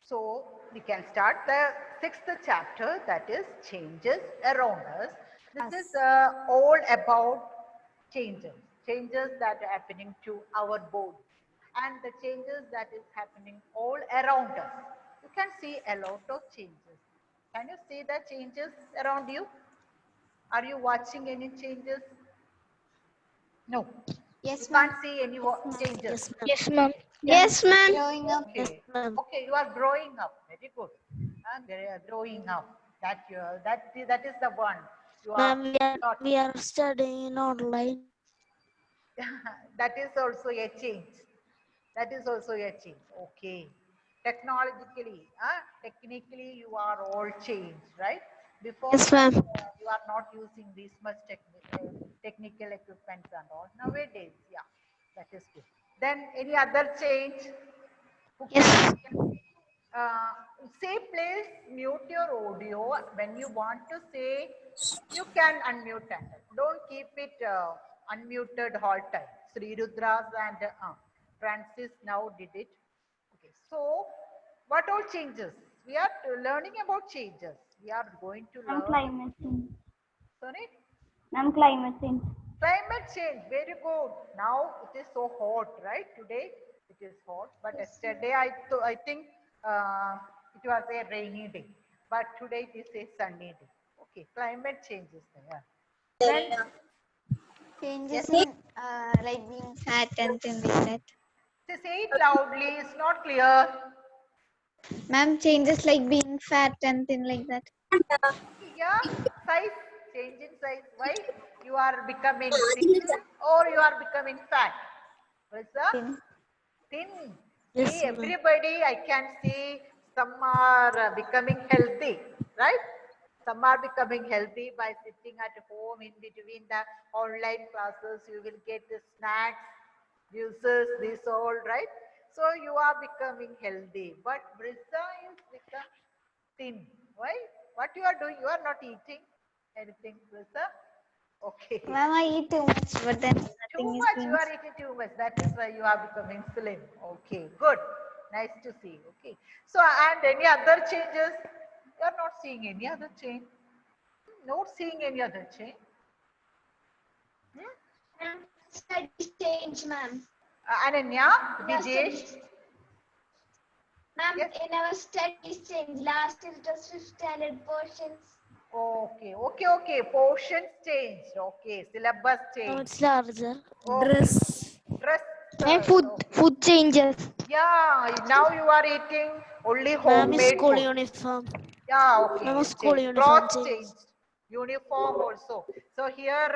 So we can start the sixth chapter, that is changes around us. This is all about changes, changes that are happening to our body and the changes that is happening all around us. You can see a lot of changes. Can you see the changes around you? Are you watching any changes? No. You Yes, ma'am. can't see any changes. Yes, ma'am. Yes, ma'am. Yes, ma'am. Growing up. Yes, Okay. ma'am. Okay, you are growing up. Very good. Growing up. That is the one you are Ma'am, taught. we are studying online. That is also a change. That is also a change. Okay. Technologically, technically, you are all changed, right? Before Yes, ma'am. you are not using this much technical equipment and all. Nowadays, yeah, that is good. Then any other change? Who can Yes. uh, say please mute your audio when you want to say. You can unmute and don't keep it unmuted whole time. Sri Rudras and Francis now did it. Okay, so what all changes? We are learning about changes. We are going to Ma'am, learn. climate change. Sorry? Ma'am, climate change. Climate change, very good. Now it is so hot, right? Today it is hot, but yesterday I think it was a rainy day, but today it is a sunny day. Okay, climate change is there. Then Changes yes, in like being fat and thin like that. say it loudly. It's not clear. Ma'am, changes like being fat and thin like that. Yeah, size, change in size. Why you are becoming thin or you are becoming fat? Risa? Thin. Thin. Yes, See, ma'am. everybody I can see some are becoming healthy, right? Some are becoming healthy by sitting at home in between the online classes. You will get the snacks, juices, this all, right? So you are becoming healthy. But Brisa is become thin. Why? What you are doing? You are not eating anything, Brisa? Okay. Ma'am, I eat too much, but then Too nothing is much, you being. are eating too much. That is why you are becoming slim. Okay, good. Nice to see. Okay. So, and any other changes? You are not seeing any other change. Not seeing any other change. Hmm? Studies change, ma'am. Ananya, Our Vijesh. studies. Ma'am, Yes. in our studies change. Last year it was 5th standard portions. Okay, okay, okay. Portions changed. Okay, syllabus Now changed. it's larger. Okay. Dress. And Dresses. food, Okay. food changes. Yeah, now you are eating only Ma'am, homemade school food. uniform. Yeah, okay, Ma'am, it school changed. uniform Clothes change. changed. Uniform also. So here,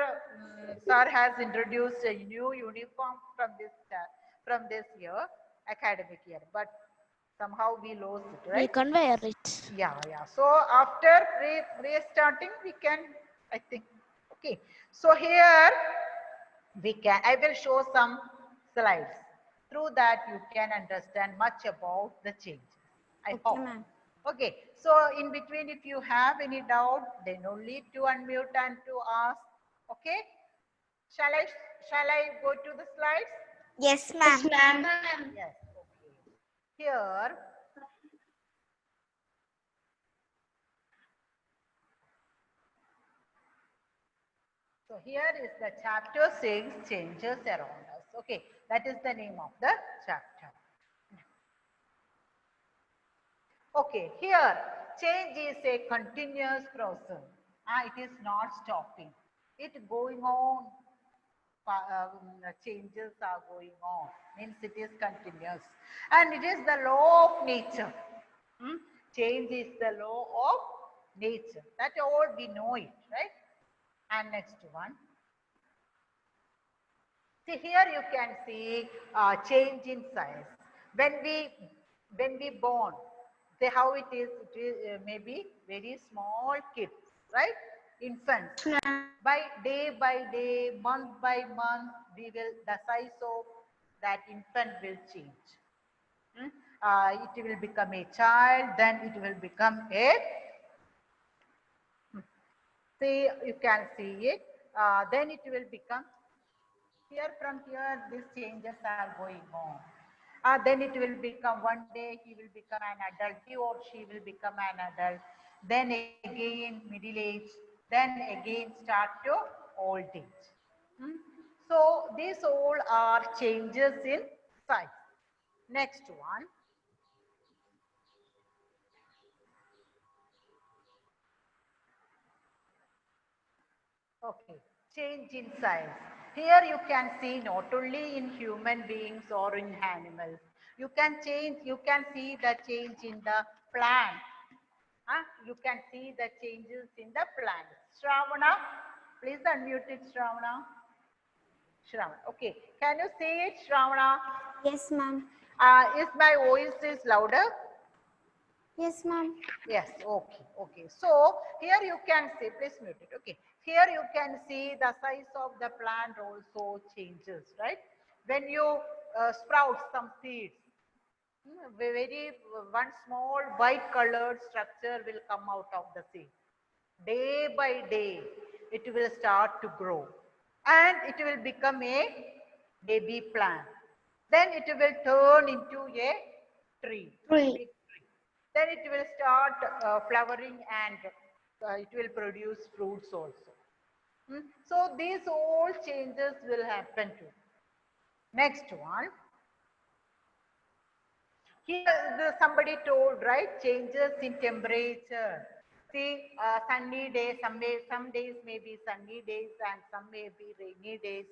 sir has introduced a new uniform from this year, academic year. But somehow we lost it, We right? can wear it. Yeah, yeah. So after restarting, we can, I think. Okay. So here we can. I will show some slides. Through that, you can understand much about the changes. I Okay, hope. ma'am. Okay, so in between, if you have any doubt, then only to unmute and to ask. Okay, shall I shall I go to the slides? Yes, Yes, ma'am. ma'am. Yes. Okay. Here, so here is the chapter 6, changes around us. Okay, that is the name of the chapter. Okay, here change is a continuous process. It is not stopping. It going on. Changes are going on. Means it is continuous, and it is the law of nature. Hmm? Change is the law of nature. That all we know it, right? And next one. See here you can see change in size. When we born, say how it is maybe very small kids, right? Infants. By day, month by month, the size of that infant will change. Hmm? It will become a child, then it will become a see you can see it. Then it will become here from here these changes are going on. Then it will become one day he will become an adult, he or she will become an adult. Then again middle age. Then again start to old age. Hmm? So these all are changes in size. Next one. Okay, change in size. Here you can see not only in human beings or in animals. You can see the change in the plant. You can see the changes in the plant. Shravana, please unmute it, Shravana. Shravana, okay. Can you see it, Shravana? Yes, ma'am. Is my voice is louder? Yes, ma'am. Yes, okay, okay. So here you can see, please mute it, okay. Here you can see the size of the plant also changes, right? When you sprout some seeds, one small white colored structure will come out of the seed. Day by day, it will start to grow and it will become a baby plant. Then it will turn into a tree, Tree. big tree. Then it will start flowering and it will produce fruits also. So these all changes will happen to. Next one. Here somebody told, right, changes in temperature. See, sunny days, some days may be sunny days and some may be rainy days.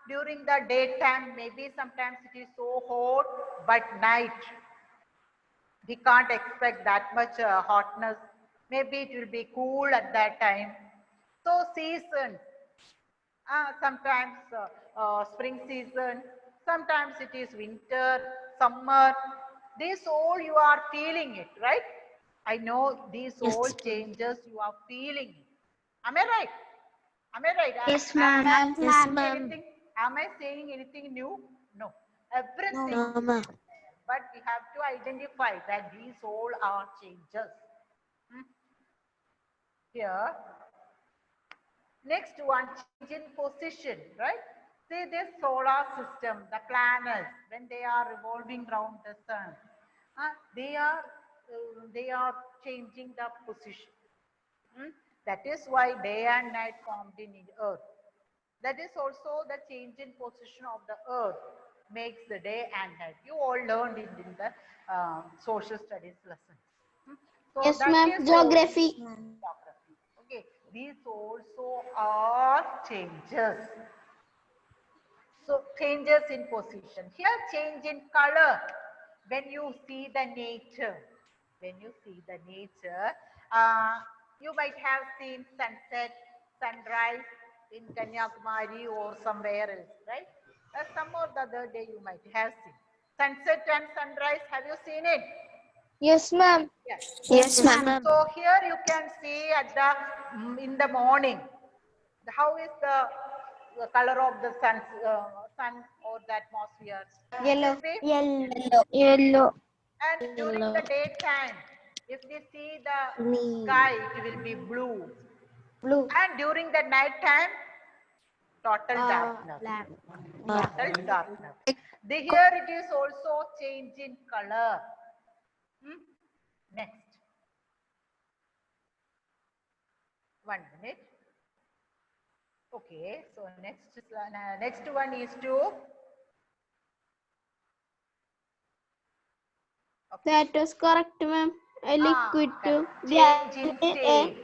During the daytime, maybe sometimes it is so hot, but night, we can't expect that much hotness. Maybe it will be cool at that time. So seasons, sometimes spring season, sometimes it is winter, summer. This all you are feeling it, right? I know these all Yes, ma'am. changes you are feeling it. Am I right? Am I right? Yes, ma'am. Yes, ma'am. Am I saying anything new? No. No, Everything No, is ma'am. there. But we have to identify that these all are changes. Hmm? Here, next one, change in position, right? See this solar system, the planets, when they are revolving around the sun, they are changing the position. Hmm? That is why day and night formed in Earth. That is also the change in position of the Earth makes the day and night. You all learned it in the social studies lesson. So Yes, that ma'am. is Geography. geography. Okay, these also are changes. So changes in position. Here change in color. When you see the nature, uh, you might have seen sunset, sunrise in Kanyakumari or somewhere else, right? Some or the other day you might have seen. Sunset and sunrise, have you seen it? Yes, ma'am. Yes. Yes, Yes, ma'am. ma'am. So here you can see at the in the morning, how is the color of the sun or the atmosphere? Yellow. It will be, Yellow. Yellow. and during Yellow. the daytime, if we see the Green. sky, it will be blue. Blue. And during the night time, total darkness. Black. Total darkness. Here it is also change in color. Next. 1 minute. Okay, so next one is to That was correct, ma'am. A liquid to correct. Change in gas. state.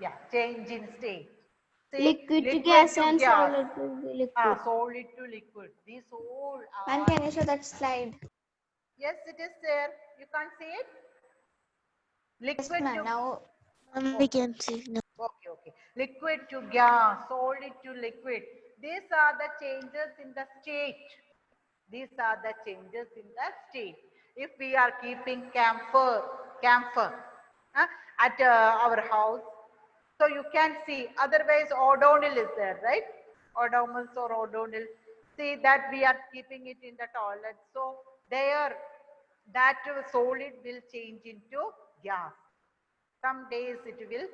Yeah, change in state. See, Liquid to gas and gas. solid to liquid. Solid to liquid. These all Ma'am, are. can you show that slide? Yes, it is there. You can't see it. Yes, Liquid ma'am. to. Now, We can see now. Okay, okay. Liquid to gas, solid to liquid. These are the changes in the state. These are the changes in the state. If we are keeping camphor at our house, so you can see, otherwise O'Donnell is there, right? Odomos or O'Donnell. See that we are keeping it in the toilet. So there, that solid will change into gas. Some days it will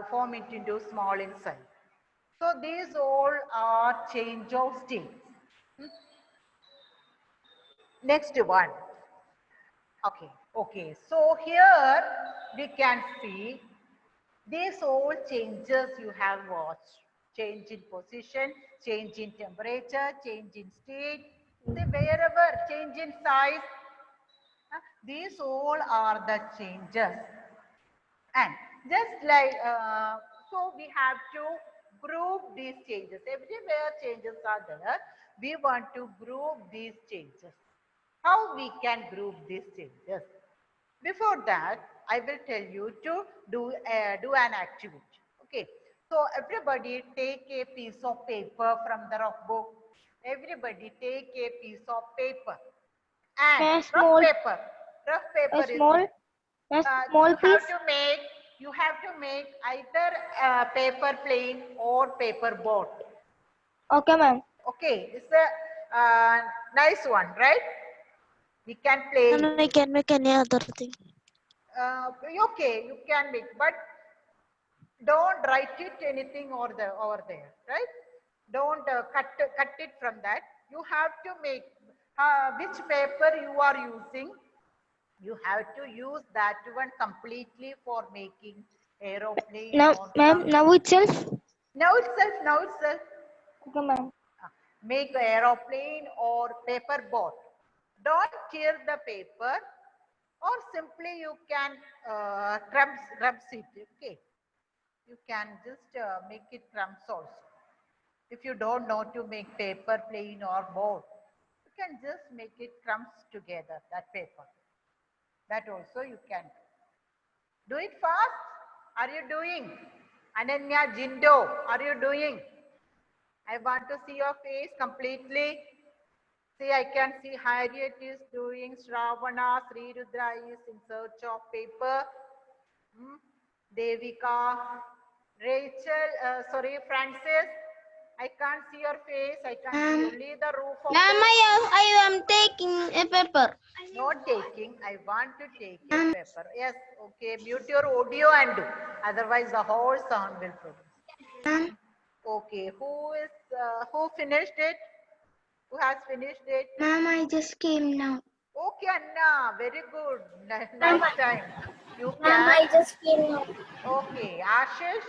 form it into small inside. So these all are change of states. Next one. Okay. So here we can see these all changes you have watched. Change in position, change in temperature, change in state, say wherever, change in size. These all are the changes. And just like, so we have to group these changes. Everywhere changes are there. We want to group these changes. How we can group these changes? Before that, I will tell you to do an activity. Okay. So everybody take a piece of paper from the rough book. Everybody take a piece of paper. And A rough small- paper. Rough paper A small, is a uh, small you piece. have to make either paper plane or paper boat. Okay, ma'am. Okay, it's a nice one, right? We can play. And we can make any other thing. Okay, you can make, but don't write it anything over there, right? Don't cut it from that. You have to make which paper you are using. You have to use that one completely for making aeroplane Now, or ma'am, now itself. now itself. Okay, ma'am. Make aeroplane or paper boat. Don't tear the paper, or simply you can crumbs it. Okay, you can just make it crumbs also. If you don't know to make paper plane or boat, you can just make it crumbs together, that paper. That also you can do it fast. Are you doing? Ananya, Jindo, are you doing? I want to see your face completely. See, I can see Harriet is doing, Shravana, Sri Rudra is in search of paper. Devika, Rachel, Francis, I can't see your face. I can see only the roof of Ma'am, the... I am taking a paper. Not taking, I want to take a paper. Yes, okay, mute your audio and do. Otherwise, the whole sound will produce. Okay, who finished it? Who has finished it? Ma'am, I just came now. Okay, Anna, very good. Nice time. You Ma'am, can. I just came now. Okay, Ashish.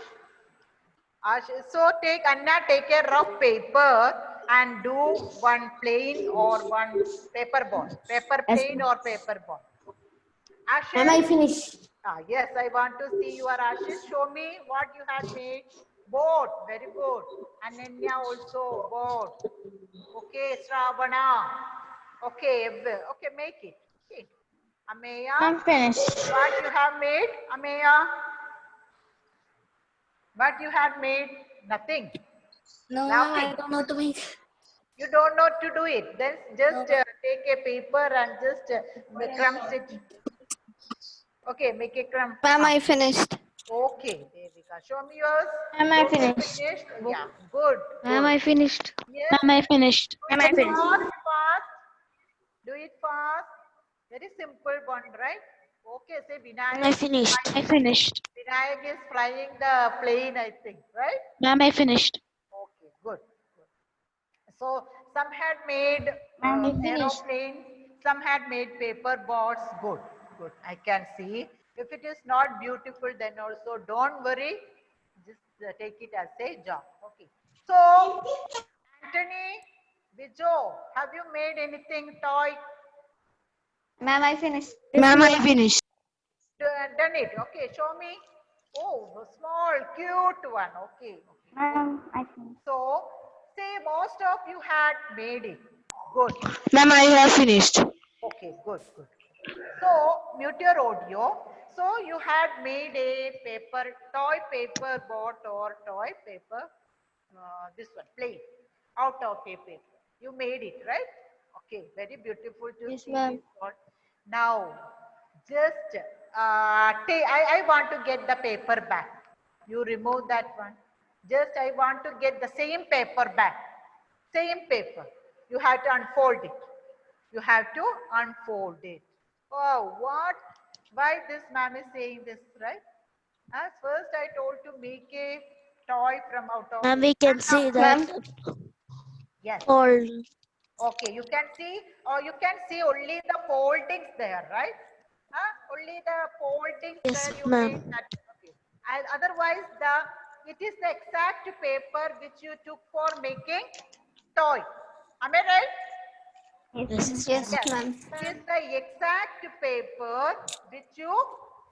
So Anna, take a rough paper and do one plain or one paper ball. Paper plane or paper ball. Ashish. Ma'am, I finished. Yes, I want to see your Ashish. Show me what you had made. Boat, very good. Ananya also, boat. Okay, Shravana. Okay, make it. Okay. Ameya, I'm finished. what you have made, Ameya? What you have made? Nothing. No, Laughing. ma'am, I don't know to make. You don't know to do it. Then just take a paper and just crumbs it. Okay, make a crumb. Ma'am, I finished. Okay, Devika. Show me yours. Ma'am, I You finished. Yeah, good. Ma'am, good. I finished. Yes. Ma'am, I finished. Do it fast. Do it fast. Very simple one, right? Okay, say Vinayak. I finished. I finished. Vinayak is flying the plane, I think, right? Ma'am, I finished. Okay, good. So some had made Ma'am, I finished. aeroplane, some had made paper boats. Good. I can see. If it is not beautiful, then also don't worry. Just take it as a job. Okay. So, Anthony, Bijo, have you made anything toy? Ma'am, I finished. Ma'am, I finished. Done it. Okay, show me. Oh, a small, cute one. Okay. Ma'am, I finished. So, say most of you had made it. Good. Ma'am, I have finished. Okay, good. So, mute your audio. So, you had made a toy paper boat or toy paper, this one, plane, out of a paper. You made it, right? Okay, very beautiful to Yes, see ma'am. this one. Now, just, I want to get the paper back. You remove that one. Just, I want to get the same paper back. Same paper. You have to unfold it. You have to unfold it. Oh, what? Why this ma'am is saying this, right? As first I told to make a toy from out of... Ma'am, we can see that Yes. fold. Okay, you can see, or you can see only the foldings there, right? Only the foldings Yes, where you ma'am. made that. Okay. And otherwise, it is the exact paper which you took for making toy. Am I right? Yes, Yes, Yes. ma'am. It is the exact paper which you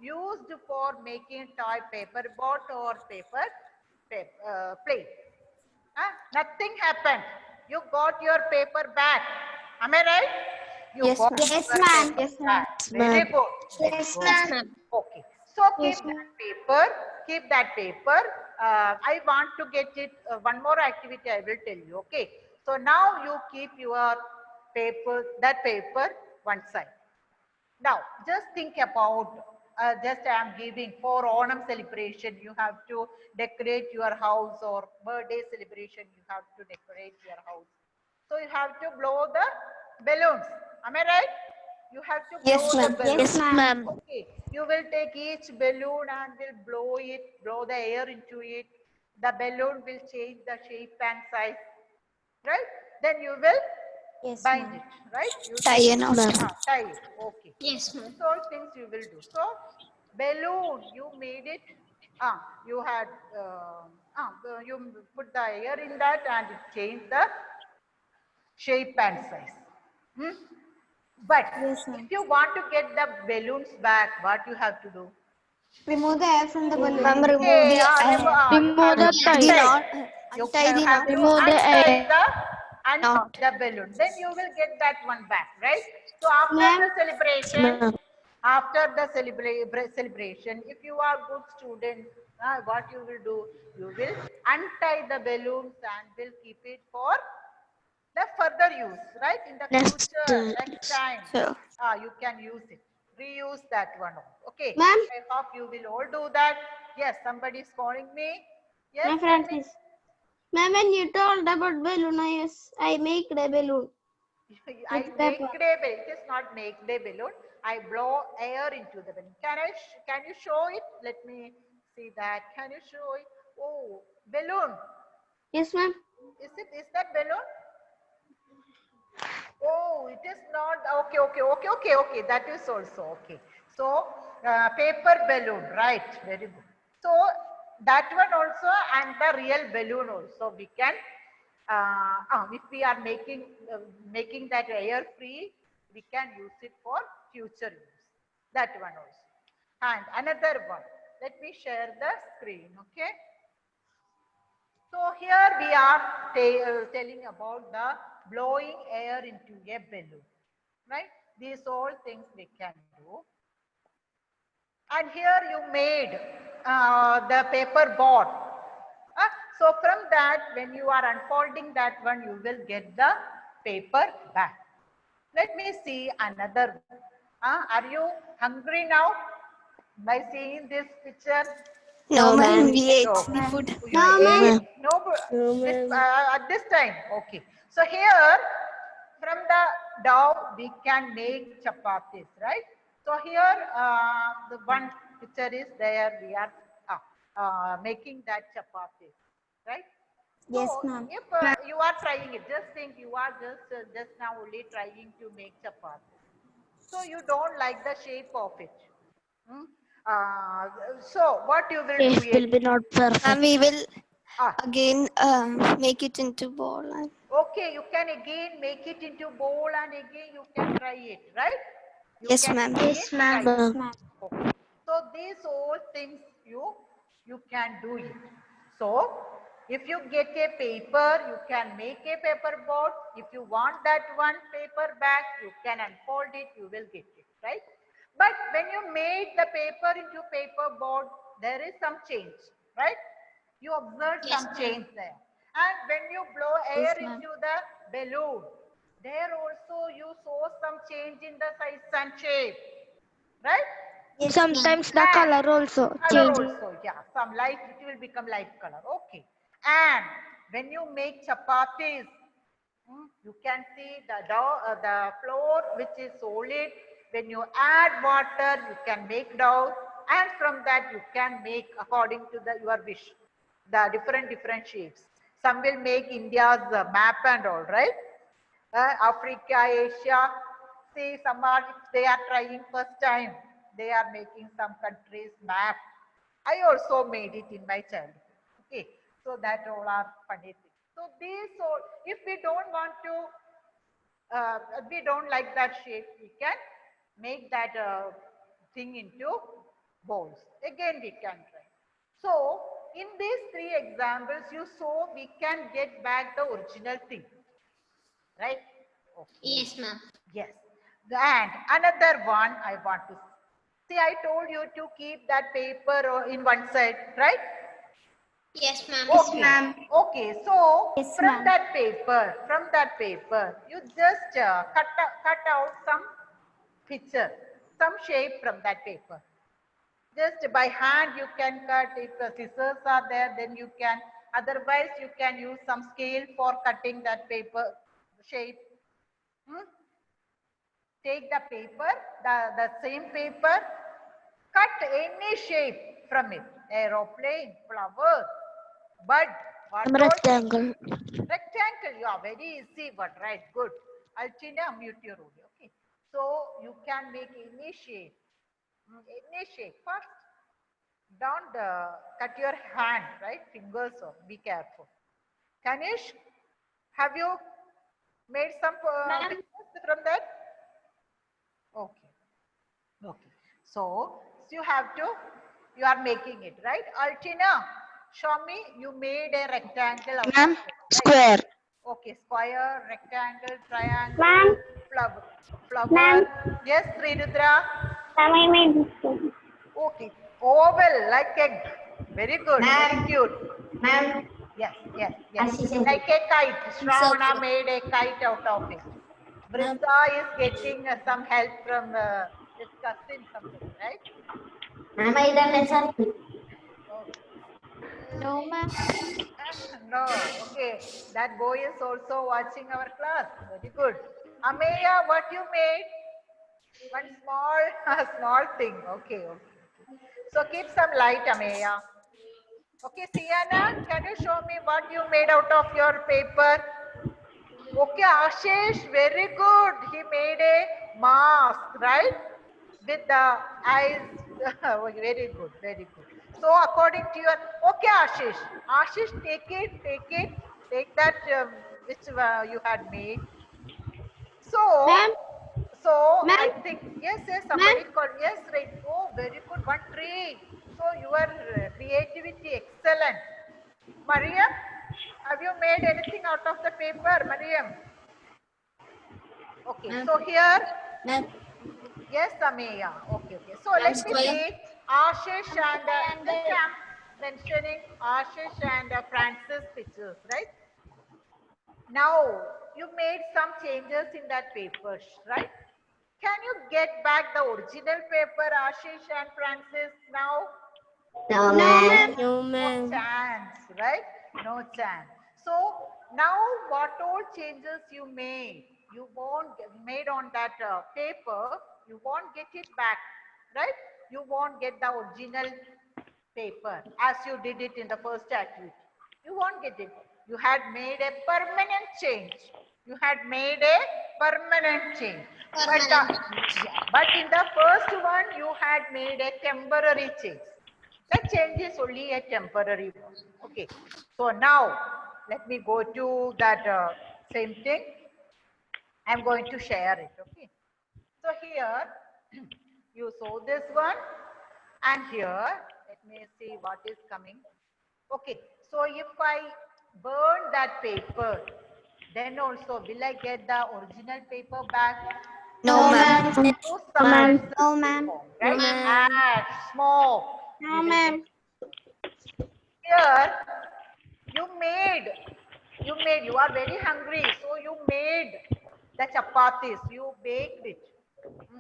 used for making toy paper boat or plate. Nothing happened. You got your paper back. Am I right? You Yes, got ma'am. Yes, your Yes, paper ma'am. back. Yes, Very ma'am. good. Very Yes, good. ma'am. Okay. So keep Yes, that ma'am. paper. Keep that paper. I want to get it. One more activity I will tell you. Okay. So now you keep your paper, that paper one side. Now, just think about, just I am giving for Onam celebration, you have to decorate your house, or birthday celebration, you have to decorate your house. So you have to blow the balloons. Am I right? You have to blow Yes, the ma'am. balloon. Yes, ma'am. Okay, you will take each balloon and will blow it, blow the air into it. The balloon will change the shape and size, right? Then you will Yes, bind ma'am. it, right? You Tie will a knot. tie it. Okay. Yes, ma'am. These all things you will do. So balloon, you made it. You had you put the air in that and it changed the shape and size. Hmm? But Yes, ma'am. if you want to get the balloons back, what you have to do? Remove the air from the balloon. Ma'am, remove Okay, the air. you have Remove to the The tie. untie. knot. You Untie the have knot. to Remove the untie air. Knot. the balloon. Then you will get that one back, right? So after Ma'am. the Yes, celebration, ma'am. if you are good student, what you will do? You will untie the balloons and will keep it for the further use, right? In the Next, future, next time, Sure. you can use it. Reuse that one. Okay. Ma'am. I hope you will all do that. Yes, somebody is calling me. Yes, My tell friend me. is. Ma'am, when you told about balloon, I make the balloon. I With make paper. a balloon. It is not make the balloon. I blow air into the balloon. Can you show it? Let me see that. Can you show it? Oh, balloon. Yes, ma'am. Is that balloon? Oh, it is not. Okay. That is also okay. So, paper balloon, right? Very good. So, that one also and the real balloon also we can, if we are making that air free, we can use it for future use. That one also. And another one. Let me share the screen, okay? So here we are telling about the blowing air into a balloon, right? These all things we can do. And here you made the paper board. So from that, when you are unfolding that one, you will get the paper back. Let me see another one. Are you hungry now by seeing this picture? No, ma'am. We ate No. the food. You No, ma'am. ate? No, at this time. Okay. So here, from the dough, we can make chapatis, right? So here, the one picture is there. We are making that chapatis, right? Yes, So ma'am. if you are trying it, just think you are just now only trying to make chapatis. So you don't like the shape of it. Hmm? Uh, so what you will do Shape will it? be not Ma'am, perfect. we will Ah, again make it into ball. okay, you can again make it into bowl and again you can try it, right? You Yes, can ma'am. again Yes, try ma'am. it. Yes, Ma'am. ma'am. Okay. So these all things you can do it. So if you get a paper, you can make a paper board. If you want that one paper back, you can unfold it, you will get it, right? But when you made the paper into paper board, there is some change, right? You observe some change there. And when you blow air Yes, ma'am. into the balloon, there also you saw some change in the size and shape, right? Yes, ma'am. Sometimes the And color also color changes. also, yeah, some light, it will become light color, okay. And when you make chapatis, you can see the dough, the flour which is solid. When you add water, you can make dough, and from that you can make according to your wish, the different shapes. Some will make India's map and all, right? Africa, Asia. See, some are, they are trying first time. They are making some countries map. I also made it in my childhood. Okay, so that all are funny things. So these all, if we don't want to we don't like that shape, we can make that thing into balls. Again, we can try. So, in these three examples, you saw we can get back the original thing, right? Okay. Yes, ma'am. Yes. And another one I want to see. I told you to keep that paper in one side, right? Yes, ma'am. Okay. Okay. So Yes, from ma'am. that paper, you just cut out some picture, some shape from that paper. Just by hand you can cut. If the scissors are there, then you can. Otherwise, you can use some scale for cutting that paper shape. Hmm? Take the paper, the same paper, cut any shape from it. Aeroplane, flower, bud, what all? Rectangle. Rectangle, yeah, very easy word, right? Good. Altina, mute your audio. Okay. So you can make any shape. Any shape. First, don't cut your hand, right? Fingers off. Be careful. Kanish, have you made some Ma'am. pictures from that? Okay. Okay. So you are making it, right? Altina, show me, you made a rectangle out of Ma'am, it, right? square. Okay, square, rectangle, triangle, Ma'am. flower. Flower. Ma'am. Yes, Srinudra. Ma'am, I made this one. Okay. Oval, like egg. Very good. Very Ma'am. cute. Ma'am. Yes, yes, yes. Assistant. Like a kite. Shravana Circle. made a kite out of it. Ma'am. Vrissa is getting some help from his cousin, somebody, right? Ma'am, I done a circle. Okay. No, ma'am. No, okay. That boy is also watching our class. Very good. Ameya, what you made? One small, small thing. Okay, okay. So keep some light, Ameya. Okay, Sienna, can you show me what you made out of your paper? Okay, Ashish, very good. He made a mask, right? With the eyes. Very good, very good. So according to your, okay, Ashish, take that which you had made. So, Ma'am. so I Ma'am. think, yes, Ma'am. somebody called, yes, right. Oh, very good, one tree. So your creativity, excellent. Mariam, have you made anything out of the paper, Mariam? Okay, Ma'am. so here, Ma'am. yes, Ameya. Okay, okay. So Ma'am, let me square. see Ashish and just Triangle. I'm mentioning Ashish and Francis pictures, right? Now you made some changes in that paper, right? Can you get back the original paper, Ashish and Francis, now? No, No, ma'am. ma'am. No, No chance, right? No chance. So now what all changes you made? You won't made on that paper, you won't get it back, right? You won't get the original paper as you did it in the first activity. You won't get it. You had made a permanent change. You had made a permanent change. But in the first one, you had made a temporary change. The change is only a temporary one. Okay. So now, let me go to that same thing. I'm going to share it. Okay. So here, you saw this one. And here, let me see what is coming. Okay. So if I burn that paper, then also will I get the original paper back? No, ma'am. Use some ma'am. pencils No, to ma'am. form, right? ma'am. Ash, smoke. No, We will ma'am. get. Here, you are very hungry, so you made the chapatis, you baked it,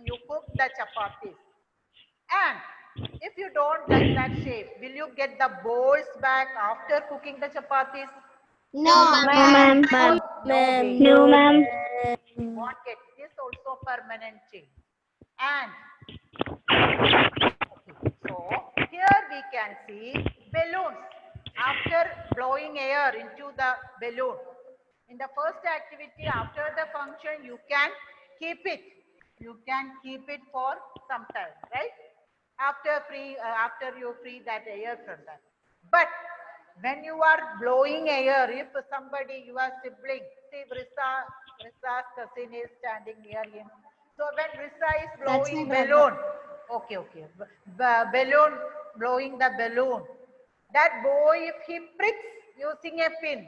you cooked the chapatis. And if you don't like that shape, will you get the balls back after cooking the chapatis? No, No, ma'am. ma'am. No way. No, ma'am. Won't get this also permanent change. And so here we can see balloons. After blowing air into the balloon, In the first activity, after the function, you can keep it. You can keep it for some time, right? After you free that air from that. But when you are blowing air, if somebody, your sibling, see Risa's cousin is standing near him. So when Risa is blowing balloon, okay, balloon, blowing the balloon, that boy, if he pricks using a pin,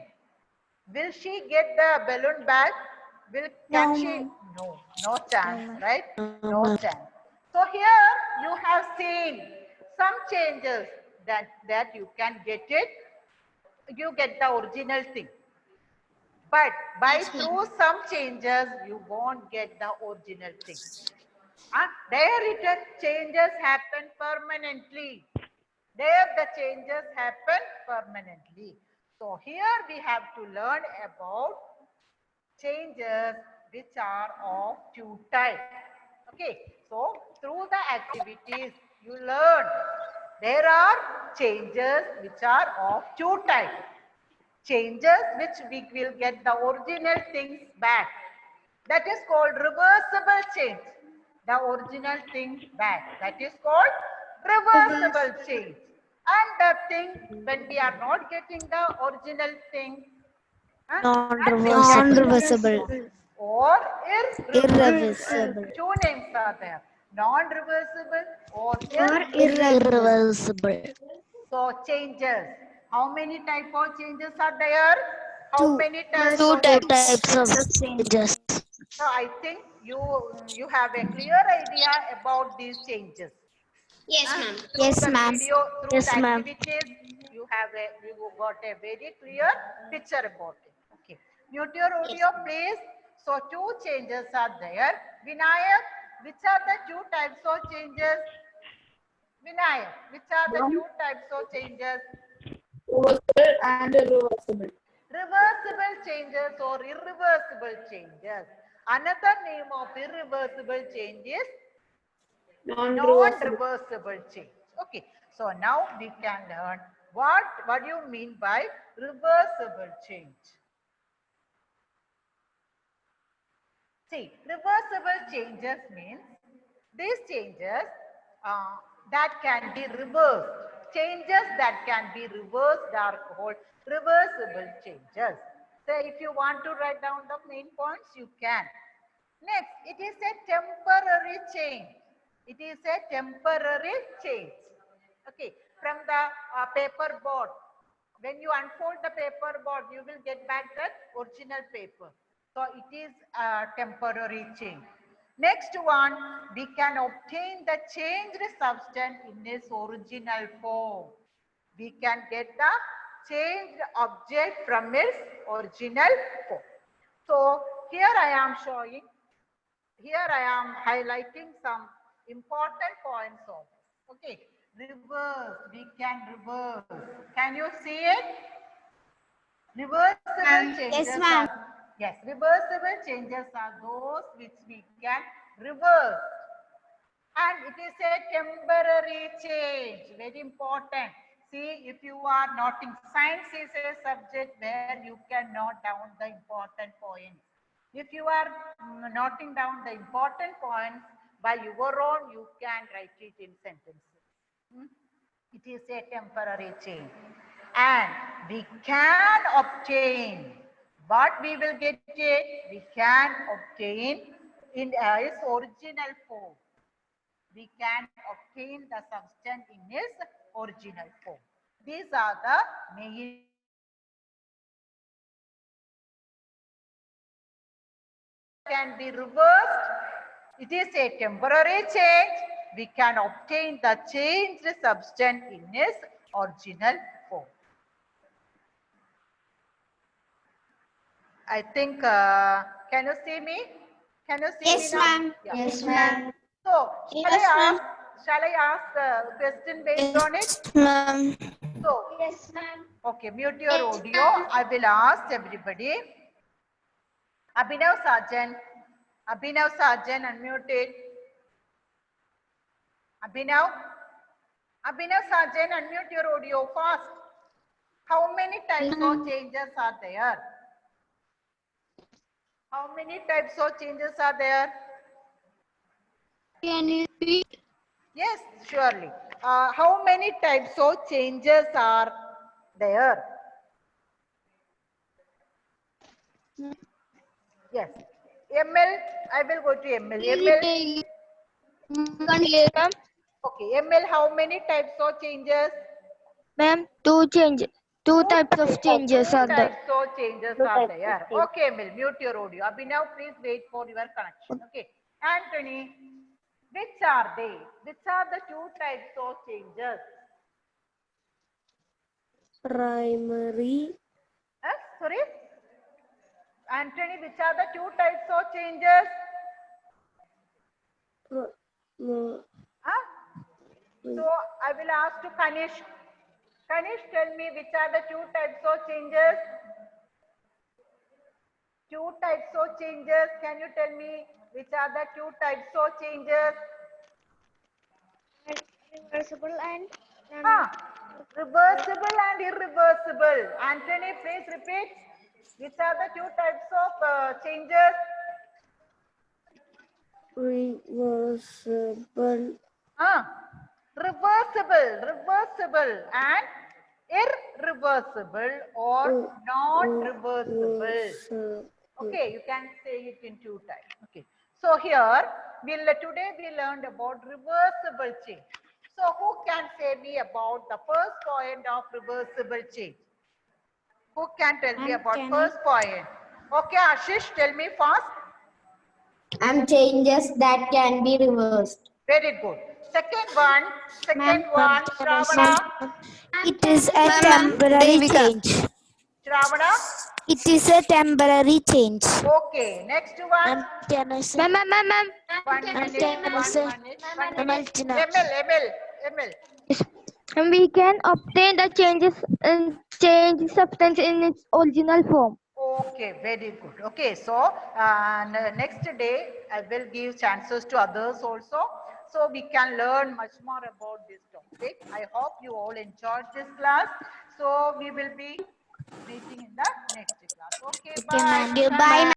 will she get the balloon back? Can No, she? ma'am. No chance, No, ma'am. right? No chance. So here you have seen some changes that you can get it. You get the original thing. But by through some changes, you won't get the original thing. There changes happen permanently. There the changes happen permanently. So here we have to learn about changes which are of two types. Okay, so through the activities you learn there are changes which are of two types. Changes which we will get the original things back. That is called reversible change. The original thing back. That is called reversible change. And the thing when we are not getting the original thing, Non-reversible. or irreversible. Irreversible. Two names are there. Non-reversible or Irreversible. So changes. How many type of changes are there? How Two. many types Two of types of changes. So I think you have a clear idea about these changes. Yes, ma'am. Through Yes, the ma'am. video, through Yes, the ma'am. activities, you got a very clear picture about it. Okay. Mute your audio, please. So two changes are there. Vinayak, which are the two types of changes? Vinayak, which are the two types of changes? Reversible and irreversible. Reversible changes or irreversible changes. Another name of irreversible change is Non-reversible. non-reversible change. Okay, so now we can learn what do you mean by reversible change? See, reversible changes means these changes that can be reversed. Changes that can be reversed are called reversible changes. So if you want to write down the main points, you can. Next, it is a temporary change. It is a temporary change. Okay, from the paper board. When you unfold the paper board, you will get back the original paper. So it is a temporary change. Next one, we can obtain the changed substance in its original form. We can get the changed object from its original form. So here I am showing, here I am highlighting some important points of it. Okay, reverse, we can reverse. Can you see it? Reversible changes Yes, ma'am. reversible changes are those which we can reverse. And it is a temporary change, very important. See, if you are noting, science is a subject where you can note down the important points. If you are noting down the important points by your own, you can write it in sentences. It is a temporary change. And we can obtain, what we will get it, we can obtain in its original form. We can obtain the substance in its original form. These are the main can be reversed. It is a temporary change. We can obtain the changed substance in its original form. I think, can you see me? Can you see Yes, me now? ma'am. Yeah. Yes, ma'am. So, Yes, ma'am. shall I ask the question based on it? Ma'am. So, Yes, ma'am. okay, mute your audio. I will ask everybody. Abhinav Sarjan, unmute it. Abhinav Sarjan, unmute your audio fast. How many types of changes are there? How many types of changes are there? Can you repeat? Yes, surely. How many types of changes are there? Yes. ML, I will go to ML. ML, okay. ML, how many types of changes? Ma'am, two types of changes Two are there. types of changes are there. Okay, ML, mute your audio. Abhinav, please wait for your connection. Okay. Anthony, which are they? Which are the two types of changes? Primary. Sorry? Anthony, which are the two types of changes? Huh? So I will ask to Kanish. Kanish, tell me which are the two types of changes? Two types of changes. Can you tell me which are the two types of changes? Reversible and Reversible and irreversible. Anthony, please repeat. Which are the two types of changes? Reversible. Reversible and irreversible or not reversible. Okay, you can say it in two types. Okay. So here today we learned about reversible change. So who can say me about the first point of reversible change? Who can tell me about first point? Okay, Ashish, tell me fast. Changes that can be reversed. Very good. Second one, Shravana. It is a temporary change. Shravana. It is a temporary change. Okay, next one. Can I say? Ma'am. One minute. ML. And we can obtain the changes and change substance in its original form. Okay, very good. Okay, so next day I will give chances to others also. So we can learn much more about this topic. I hope you all enjoyed this class. So we will be meeting in the next class. Okay, bye. Goodbye.